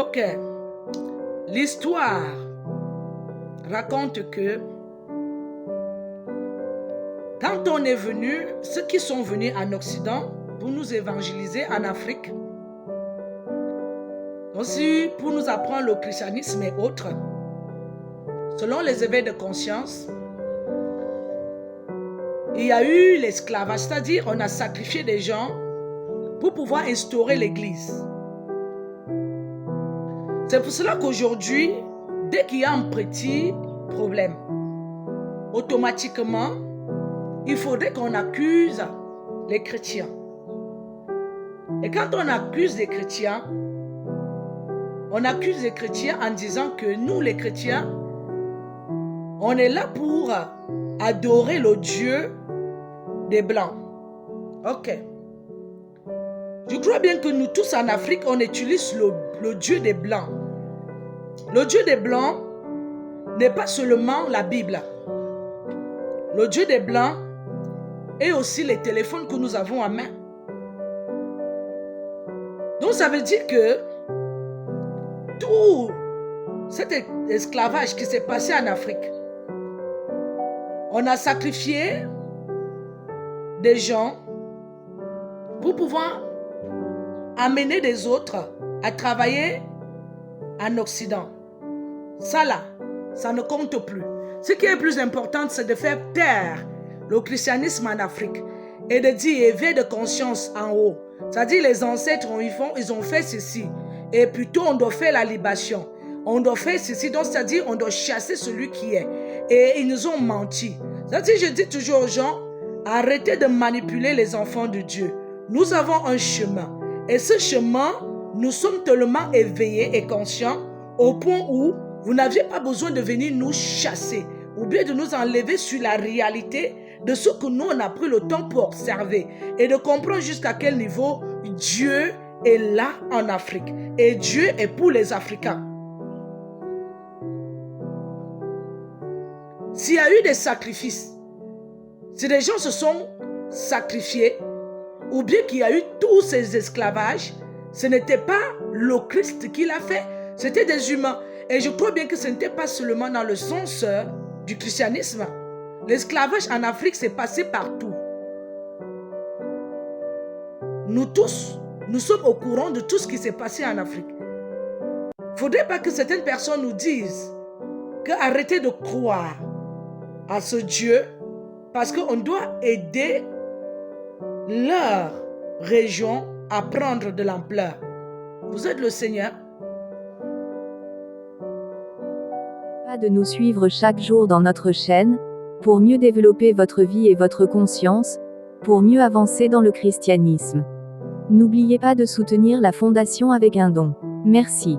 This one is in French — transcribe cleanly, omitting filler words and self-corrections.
Ok. L'histoire raconte que quand on est venu, ceux qui sont venus en Occident pour nous évangéliser en Afrique, aussi pour nous apprendre le christianisme et autres, selon les éveils de conscience, il y a eu l'esclavage, c'est-à-dire on a sacrifié des gens pour pouvoir instaurer l'église. C'est pour cela qu'aujourd'hui, dès qu'il y a un petit problème, automatiquement, il faudrait qu'on accuse les chrétiens. Et quand on accuse les chrétiens, on accuse les chrétiens en disant que nous, les chrétiens, on est là pour adorer le Dieu des Blancs. Ok. Je crois bien que nous tous en Afrique, on utilise le Dieu des Blancs. Le Dieu des Blancs n'est pas seulement la Bible. Le Dieu des Blancs est aussi les téléphones que nous avons en main. Donc ça veut dire que tout cet esclavage qui s'est passé en Afrique, on a sacrifié des gens pour pouvoir amener des autres à travailler en Occident. Ça là, ça ne compte plus. Ce qui est plus important, c'est de faire taire le christianisme en Afrique et de dire éveil de conscience en haut. C'est-à-dire les ancêtres, ils ont fait ceci. Et plutôt, on doit faire la libation. On doit faire ceci. Donc, c'est-à-dire, on doit chasser celui qui est. Et ils nous ont menti. C'est-à-dire, je dis toujours aux gens, arrêtez de manipuler les enfants de Dieu. Nous avons un chemin. Et ce chemin, nous sommes tellement éveillés et conscients au point où vous n'aviez pas besoin de venir nous chasser ou bien de nous enlever sur la réalité de ce que nous, on a pris le temps pour observer et de comprendre jusqu'à quel niveau Dieu est là en Afrique. Et Dieu est pour les Africains. S'il y a eu des sacrifices, si des gens se sont sacrifiés, ou bien qu'il y a eu tous ces esclavages, ce n'était pas le Christ qui l'a fait, c'était des humains. Et je crois bien que ce n'était pas seulement dans le sens du christianisme. L'esclavage en Afrique s'est passé partout. Nous tous, nous sommes au courant de tout ce qui s'est passé en Afrique. Il ne faudrait pas que certaines personnes nous disent qu'arrêtez de croire à ce Dieu parce qu'on doit aider leur région à prendre de l'ampleur. Vous êtes le Seigneur. De nous suivre chaque jour dans notre chaîne, pour mieux développer votre vie et votre conscience, pour mieux avancer dans le christianisme. N'oubliez pas de soutenir la fondation avec un don. Merci.